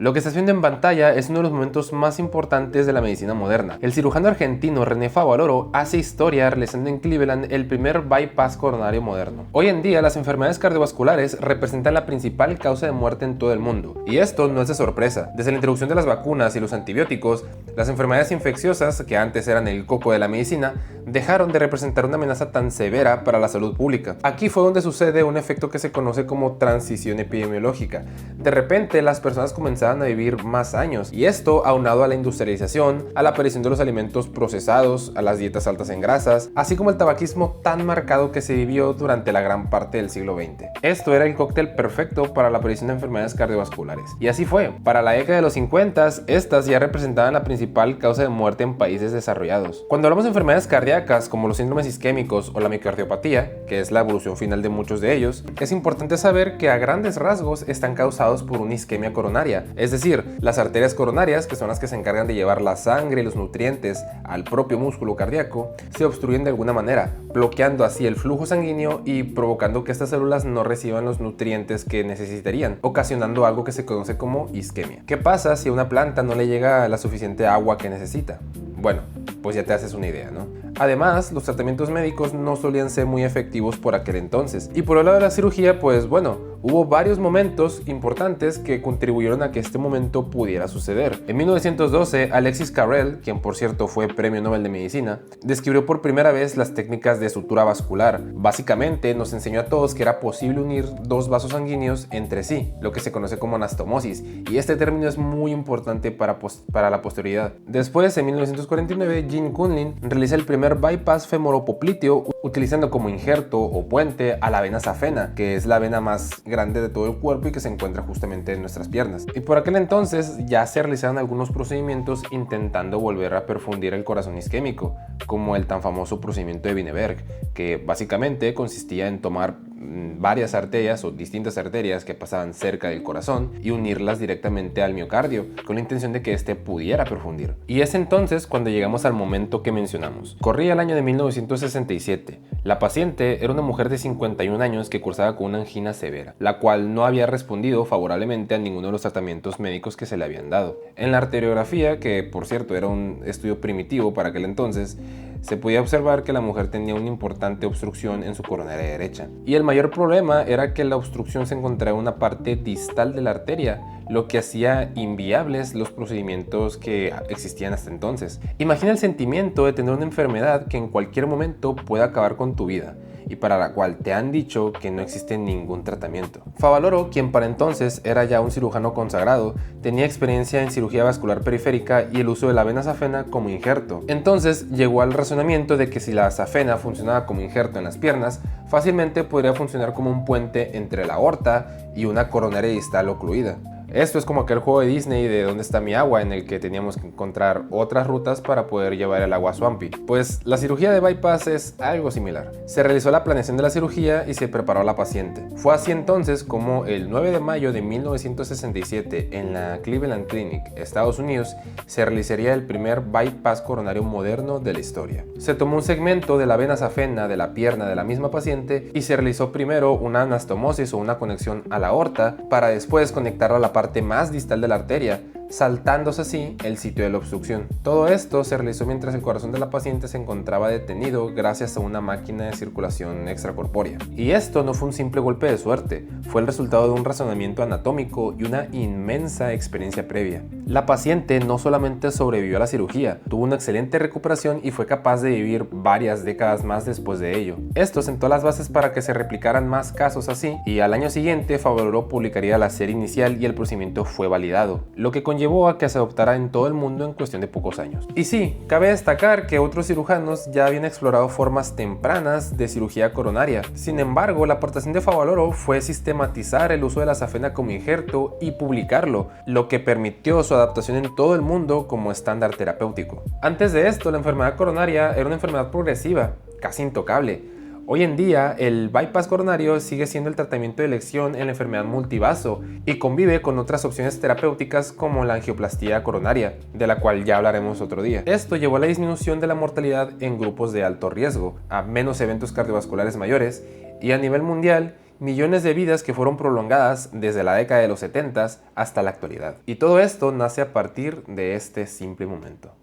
Lo que estás viendo en pantalla es uno de los momentos más importantes de la medicina moderna. El cirujano argentino René Favaloro hace historia realizando en Cleveland el primer bypass coronario moderno. Hoy en día las enfermedades cardiovasculares representan la principal causa de muerte en todo el mundo. Y esto no es de sorpresa. Desde la introducción de las vacunas y los antibióticos, las enfermedades infecciosas, que antes eran el coco de la medicina, dejaron de representar una amenaza tan severa para la salud pública. Aquí fue donde sucede un efecto que se conoce como transición epidemiológica. De repente las personas comenzaron a vivir más años, y esto aunado a la industrialización, a la aparición de los alimentos procesados, a las dietas altas en grasas, así como el tabaquismo tan marcado que se vivió durante la gran parte del siglo XX. Esto era el cóctel perfecto para la aparición de enfermedades cardiovasculares. Y así fue. Para la década de los 50, estas ya representaban la principal causa de muerte en países desarrollados. Cuando hablamos de enfermedades cardíacas como los síndromes isquémicos o la miocardiopatía, que es la evolución final de muchos de ellos, es importante saber que a grandes rasgos están causados por una isquemia coronaria, es decir, las arterias coronarias, que son las que se encargan de llevar la sangre y los nutrientes al propio músculo cardíaco, se obstruyen de alguna manera, bloqueando así el flujo sanguíneo y provocando que estas células no reciban los nutrientes que necesitarían, ocasionando algo que se conoce como isquemia. ¿Qué pasa si a una planta no le llega la suficiente agua que necesita? Bueno, pues ya te haces una idea, ¿no? Además, los tratamientos médicos no solían ser muy efectivos por aquel entonces. Y por el lado de la cirugía, pues bueno, hubo varios momentos importantes que contribuyeron a que este momento pudiera suceder. En 1912, Alexis Carrel, quien por cierto fue Premio Nobel de Medicina, describió por primera vez las técnicas de sutura vascular. Básicamente nos enseñó a todos que era posible unir dos vasos sanguíneos entre sí, lo que se conoce como anastomosis, y este término es muy importante para la posteridad. Después, en 1949, Jean Kunlin realiza el primer bypass femoropopliteo utilizando como injerto o puente a la vena safena, que es la vena más grande de todo el cuerpo y que se encuentra justamente en nuestras piernas. Y por aquel entonces ya se realizaron algunos procedimientos intentando volver a perfundir el corazón isquémico, como el tan famoso procedimiento de Wienerberg, que básicamente consistía en tomar varias arterias o distintas arterias que pasaban cerca del corazón y unirlas directamente al miocardio con la intención de que éste pudiera perfundir. Y es entonces cuando llegamos al momento que mencionamos. Corría el año de 1967. La paciente era una mujer de 51 años que cursaba con una angina severa, la cual no había respondido favorablemente a ninguno de los tratamientos médicos que se le habían dado. En la arteriografía, que por cierto era un estudio primitivo para aquel entonces, se podía observar que la mujer tenía una importante obstrucción en su coronaria derecha. Y el mayor problema era que la obstrucción se encontraba en una parte distal de la arteria, lo que hacía inviables los procedimientos que existían hasta entonces. Imagina el sentimiento de tener una enfermedad que en cualquier momento puede acabar con tu vida y para la cual te han dicho que no existe ningún tratamiento. Favaloro, quien para entonces era ya un cirujano consagrado, tenía experiencia en cirugía vascular periférica y el uso de la vena safena como injerto. Entonces llegó al razonamiento de que si la safena funcionaba como injerto en las piernas, fácilmente podría funcionar como un puente entre la aorta y una coronaria distal ocluida. Esto es como aquel juego de Disney de ¿Dónde está mi agua?, en el que teníamos que encontrar otras rutas para poder llevar el agua a Swampy. Pues la cirugía de bypass es algo similar. Se realizó la planeación de la cirugía y se preparó a la paciente. Fue así entonces como el 9 de mayo de 1967 en la Cleveland Clinic, Estados Unidos, se realizaría el primer bypass coronario moderno de la historia. Se tomó un segmento de la vena safena de la pierna de la misma paciente y se realizó primero una anastomosis o una conexión a la aorta para después conectarla a la parte más distal de la arteria, saltándose así el sitio de la obstrucción. Todo esto se realizó mientras el corazón de la paciente se encontraba detenido gracias a una máquina de circulación extracorpórea. Y esto no fue un simple golpe de suerte, fue el resultado de un razonamiento anatómico y una inmensa experiencia previa. La paciente no solamente sobrevivió a la cirugía, tuvo una excelente recuperación y fue capaz de vivir varias décadas más después de ello. Esto sentó las bases para que se replicaran más casos así, y al año siguiente Favaloro publicaría la serie inicial y el procedimiento fue validado, lo que llevó a que se adoptara en todo el mundo en cuestión de pocos años. Y sí, cabe destacar que otros cirujanos ya habían explorado formas tempranas de cirugía coronaria. Sin embargo, la aportación de Favaloro fue sistematizar el uso de la safena como injerto y publicarlo, lo que permitió su adaptación en todo el mundo como estándar terapéutico. Antes de esto, la enfermedad coronaria era una enfermedad progresiva, casi intocable. Hoy en día, el bypass coronario sigue siendo el tratamiento de elección en la enfermedad multivaso y convive con otras opciones terapéuticas como la angioplastía coronaria, de la cual ya hablaremos otro día. Esto llevó a la disminución de la mortalidad en grupos de alto riesgo, a menos eventos cardiovasculares mayores y a nivel mundial millones de vidas que fueron prolongadas desde la década de los 70 hasta la actualidad. Y todo esto nace a partir de este simple momento.